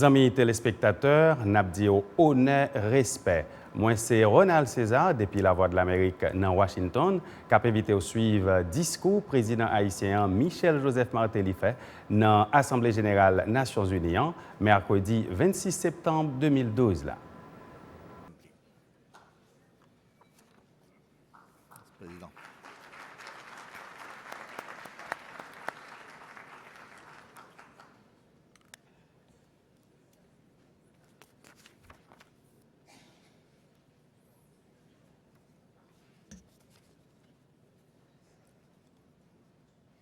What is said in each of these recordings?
Amis téléspectateurs, n'abdi au honneur, respect. Moi, c'est Ronald César, depuis la Voix de l'Amérique dans Washington, qui a invité à suivre discours président haïtien Michel Joseph Martelly fait dans l'Assemblée générale des Nations Unies, mercredi 26 septembre 2012. Là. Président.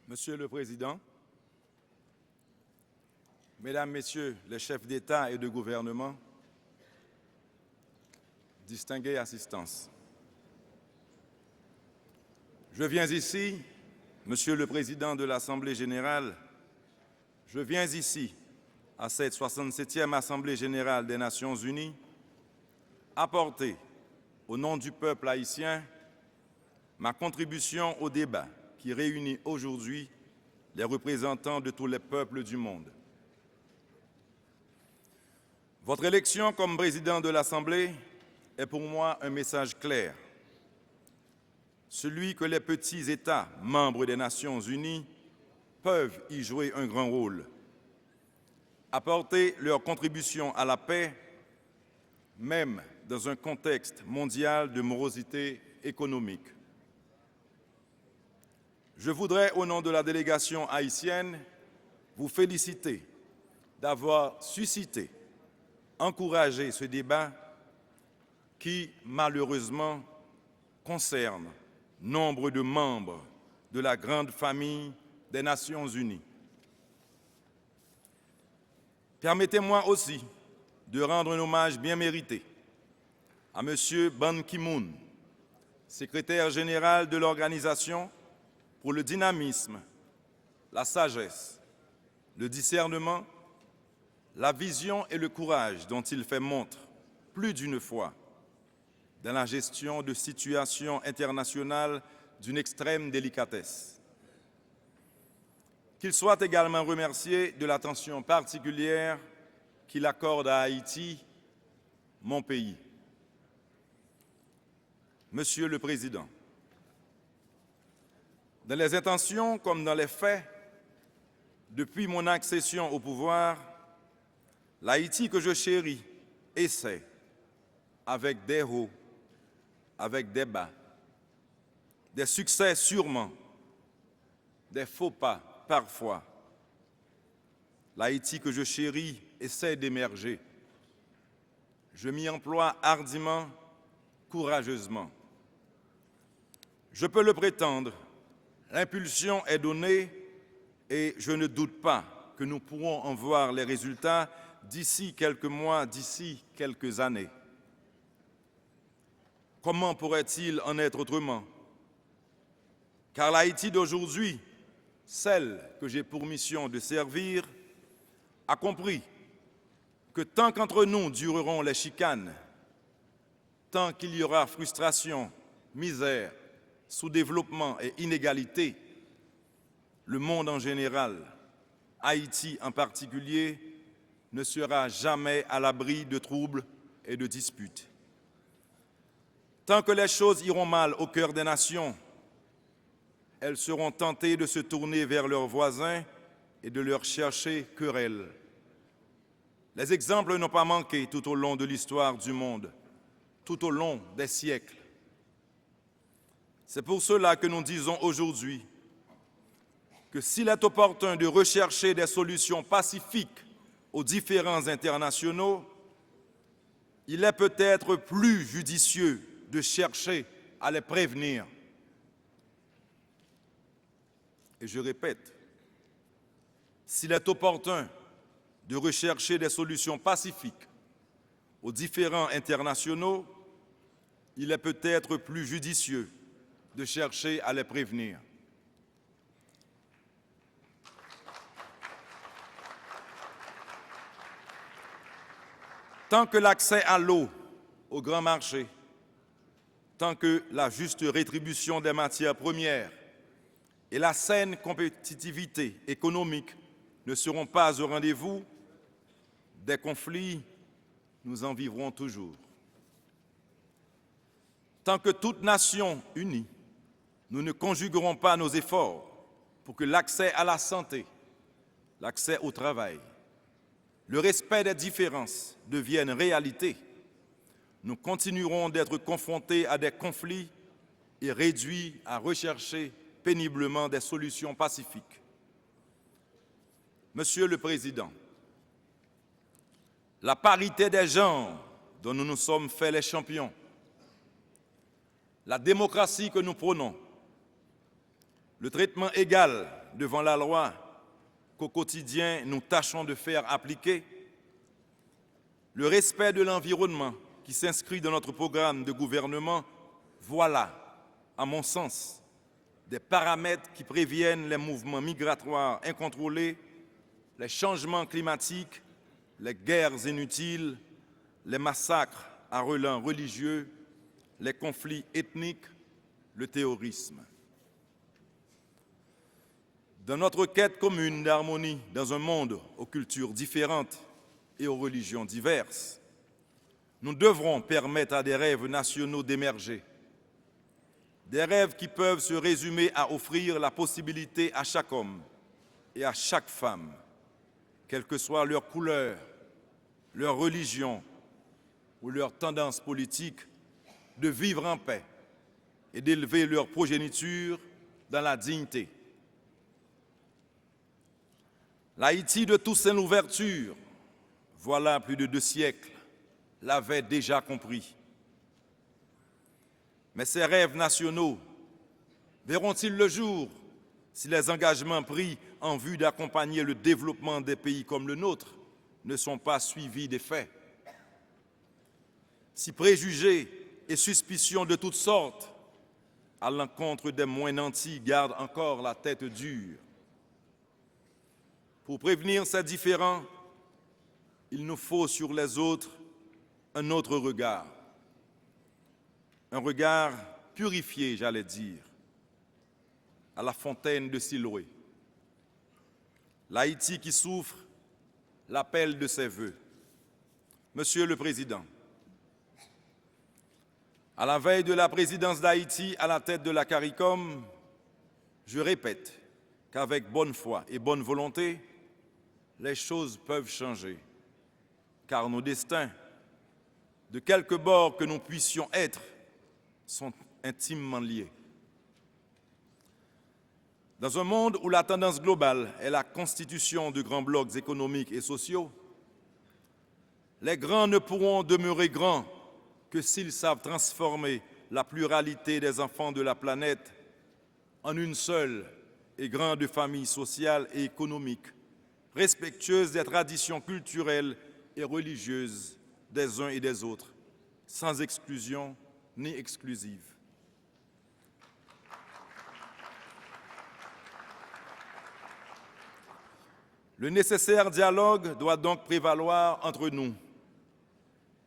Monsieur le Président, Mesdames, Messieurs les chefs d'État et de gouvernement, distinguée assistance, je viens ici, Monsieur le Président de l'Assemblée générale, je viens ici, à cette 67e Assemblée générale des Nations unies, apporter, au nom du peuple haïtien, ma contribution au débat qui réunit aujourd'hui les représentants de tous les peuples du monde. Votre élection comme président de l'Assemblée est pour moi un message clair, celui que les petits États membres des Nations unies peuvent y jouer un grand rôle, apporter leur contribution à la paix, même dans un contexte mondial de morosité économique. Je voudrais, au nom de la délégation haïtienne, vous féliciter d'avoir suscité, encouragé ce débat qui, malheureusement, concerne nombre de membres de la grande famille des Nations unies. Permettez-moi aussi de rendre un hommage bien mérité à M. Ban Ki-moon, secrétaire général de l'organisation, pour le dynamisme, la sagesse, le discernement, la vision et le courage dont il fait montre plus d'une fois dans la gestion de situations internationales d'une extrême délicatesse. Qu'il soit également remercié de l'attention particulière qu'il accorde à Haïti, mon pays. Monsieur le Président, dans les intentions comme dans les faits, depuis mon accession au pouvoir, l'Haïti que je chéris essaie, avec des hauts, avec des bas, des succès sûrement, des faux pas parfois. L'Haïti que je chéris essaie d'émerger. Je m'y emploie hardiment, courageusement. Je peux le prétendre, l'impulsion est donnée et je ne doute pas que nous pourrons en voir les résultats d'ici quelques mois, d'ici quelques années. Comment pourrait-il en être autrement? Car l'Haïti d'aujourd'hui, celle que j'ai pour mission de servir, a compris que tant qu'entre nous dureront les chicanes, tant qu'il y aura frustration, misère, sous-développement et inégalité, le monde en général, Haïti en particulier, ne sera jamais à l'abri de troubles et de disputes. Tant que les choses iront mal au cœur des nations, elles seront tentées de se tourner vers leurs voisins et de leur chercher querelle. Les exemples n'ont pas manqué tout au long de l'histoire du monde, tout au long des siècles. C'est pour cela que nous disons aujourd'hui que s'il est opportun de rechercher des solutions pacifiques aux différends internationaux, il est peut-être plus judicieux de chercher à les prévenir. Et je répète, s'il est opportun de rechercher des solutions pacifiques aux différends internationaux, il est peut-être plus judicieux de chercher à les prévenir. Tant que l'accès à l'eau, au grand marché, tant que la juste rétribution des matières premières et la saine compétitivité économique ne seront pas au rendez-vous, des conflits, nous en vivrons toujours. Tant que toute nation unie, nous ne conjuguerons pas nos efforts pour que l'accès à la santé, l'accès au travail, le respect des différences deviennent réalité, nous continuerons d'être confrontés à des conflits et réduits à rechercher péniblement des solutions pacifiques. Monsieur le Président, la parité des genres dont nous nous sommes faits les champions, la démocratie que nous prônons, le traitement égal devant la loi qu'au quotidien nous tâchons de faire appliquer, le respect de l'environnement qui s'inscrit dans notre programme de gouvernement, voilà, à mon sens, des paramètres qui préviennent les mouvements migratoires incontrôlés, les changements climatiques, les guerres inutiles, les massacres à relents religieux, les conflits ethniques, le terrorisme. Dans notre quête commune d'harmonie dans un monde aux cultures différentes et aux religions diverses, nous devrons permettre à des rêves nationaux d'émerger. Des rêves qui peuvent se résumer à offrir la possibilité à chaque homme et à chaque femme, quelle que soit leur couleur, leur religion ou leur tendance politique, de vivre en paix et d'élever leur progéniture dans la dignité. L'Haïti de Toussaint Louverture, voilà plus de 2 siècles, l'avait déjà compris. Mais ces rêves nationaux verront-ils le jour si les engagements pris en vue d'accompagner le développement des pays comme le nôtre ne sont pas suivis des faits? Si préjugés et suspicions de toutes sortes à l'encontre des moins nantis gardent encore la tête dure. Pour prévenir ces différends, il nous faut sur les autres un autre regard. Un regard purifié, j'allais dire, à la fontaine de Siloé. L'Haïti qui souffre l'appel de ses voeux. Monsieur le Président, à la veille de la présidence d'Haïti à la tête de la CARICOM, je répète qu'avec bonne foi et bonne volonté, les choses peuvent changer, car nos destins, de quelque bord que nous puissions être, sont intimement liés. Dans un monde où la tendance globale est la constitution de grands blocs économiques et sociaux, les grands ne pourront demeurer grands que s'ils savent transformer la pluralité des enfants de la planète en une seule et grande famille sociale et économique, respectueuse des traditions culturelles et religieuses des uns et des autres, sans exclusion ni exclusive. Le nécessaire dialogue doit donc prévaloir entre nous.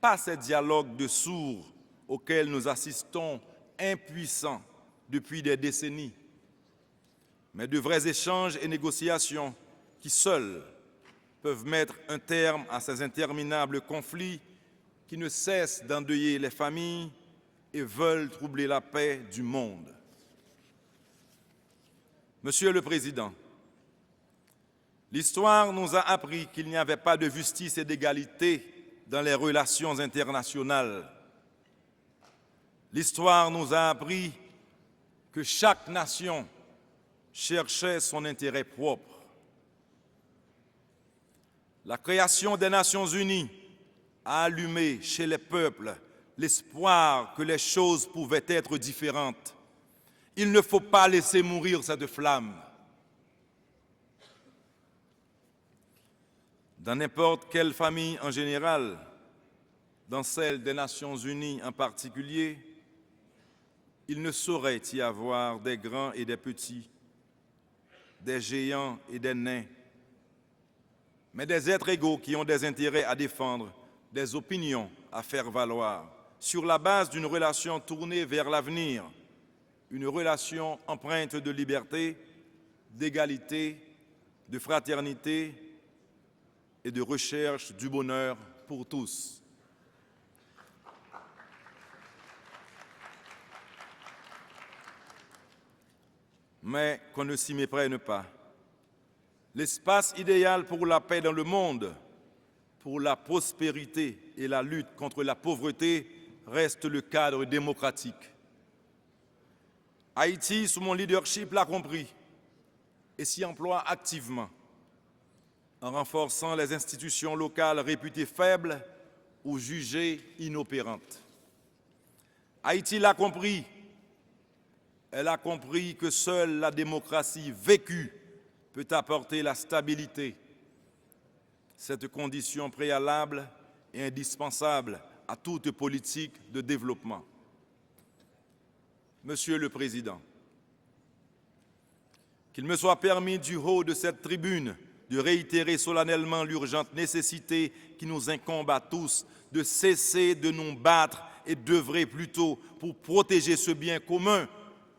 Pas ces dialogues de sourds auxquels nous assistons impuissants depuis des décennies, mais de vrais échanges et négociations qui seuls peuvent mettre un terme à ces interminables conflits qui ne cessent d'endeuiller les familles et veulent troubler la paix du monde. Monsieur le Président, l'histoire nous a appris qu'il n'y avait pas de justice et d'égalité dans les relations internationales. L'histoire nous a appris que chaque nation cherchait son intérêt propre. La création des Nations Unies a allumé chez les peuples l'espoir que les choses pouvaient être différentes. Il ne faut pas laisser mourir cette flamme. Dans n'importe quelle famille en général, dans celle des Nations Unies en particulier, il ne saurait y avoir des grands et des petits, des géants et des nains, mais des êtres égaux qui ont des intérêts à défendre, des opinions à faire valoir, sur la base d'une relation tournée vers l'avenir, une relation empreinte de liberté, d'égalité, de fraternité et de recherche du bonheur pour tous. Mais qu'on ne s'y méprenne pas. L'espace idéal pour la paix dans le monde, pour la prospérité et la lutte contre la pauvreté reste le cadre démocratique. Haïti, sous mon leadership, l'a compris et s'y emploie activement, en renforçant les institutions locales réputées faibles ou jugées inopérantes. Haïti l'a compris. Elle a compris que seule la démocratie vécue peut apporter la stabilité. Cette condition préalable est indispensable à toute politique de développement. Monsieur le Président, qu'il me soit permis du haut de cette tribune de réitérer solennellement l'urgente nécessité qui nous incombe à tous de cesser de nous battre et d'œuvrer plutôt pour protéger ce bien commun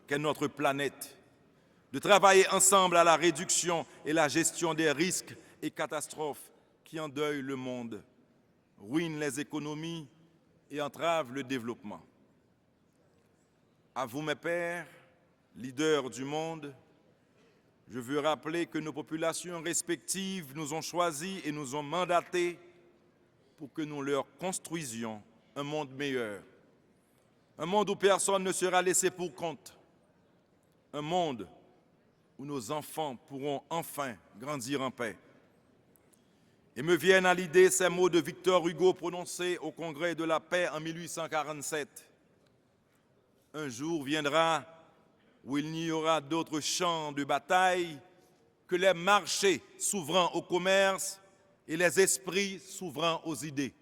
qu'est notre planète, de travailler ensemble à la réduction et la gestion des risques et catastrophes qui endeuillent le monde, ruinent les économies et entravent le développement. À vous, mes pères, leaders du monde, je veux rappeler que nos populations respectives nous ont choisis et nous ont mandatés pour que nous leur construisions un monde meilleur, un monde où personne ne sera laissé pour compte, un monde où nos enfants pourront enfin grandir en paix. Et me viennent à l'idée ces mots de Victor Hugo prononcés au Congrès de la paix en 1847. Un jour viendra où il n'y aura d'autres champs de bataille que les marchés s'ouvrant au commerce et les esprits s'ouvrant aux idées.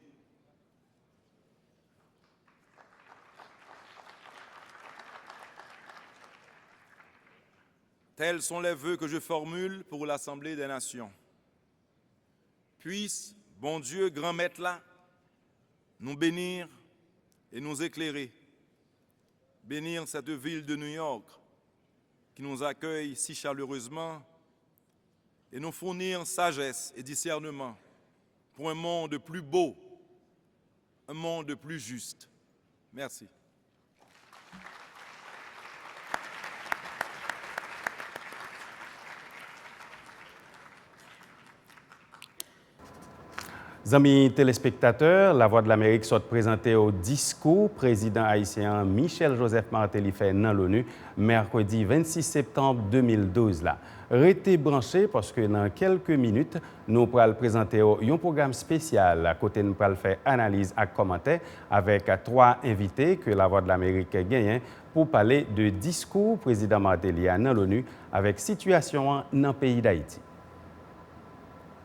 Tels sont les vœux que je formule pour l'Assemblée des Nations. Puisse, bon Dieu, grand maître là, nous bénir et nous éclairer. Bénir cette ville de New York qui nous accueille si chaleureusement et nous fournir sagesse et discernement pour un monde plus beau, un monde plus juste. Merci. Amis téléspectateurs, La Voix de l'Amérique soit présentée au discours président haïtien Michel Joseph Martelly fait dans l'ONU mercredi 26 septembre 2012. Restez branchés parce que dans quelques minutes, nous pourrons présenter un programme spécial à côté nous pourrons faire analyse et commentaires avec 3 invités que La Voix de l'Amérique gagne pour parler de discours président Martelly dans l'ONU avec situation dans le pays d'Haïti.